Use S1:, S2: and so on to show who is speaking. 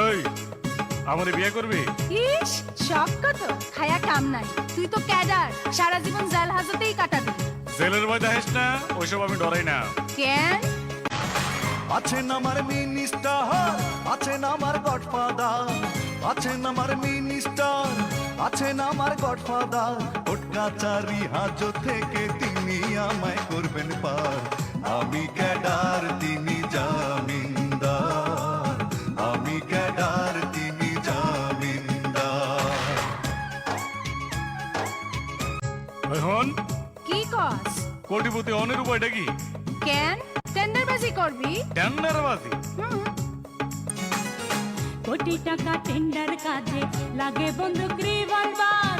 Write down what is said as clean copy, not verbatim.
S1: এই আমারে বিয়ে করবি?
S2: ইস, শখ কত, খায়া কাম নাই। তুই তো ক্যাডার, সারা জীবন জেল হাজতেই কাটাবি।
S1: জেলের ভয় দেখিস না, ওইসব আমি ডরাই না।
S2: কেন?
S3: আছেন আমার মিনিস্টার, আছেন আমার গডফাদার, আছেন আমার মিনিস্টার, আছেন আমার গডফাদার। কোর্ট কাচারি হাজত থেকে তিনি আমায় করবেন পার। আমি ক্যাডার, তিনি জামিনদার। আমি ক্যাডার, তিনি জামিনদার।
S1: এখন
S2: কি কস?
S1: কোটিপতি অনের উপায়টা কি?
S2: কেন টেন্ডারবাজি করবি?
S1: টেন্ডারবাজি?
S4: কোটি টাকা টেন্ডার কাজে লাগে বন্দুক রিভলভার।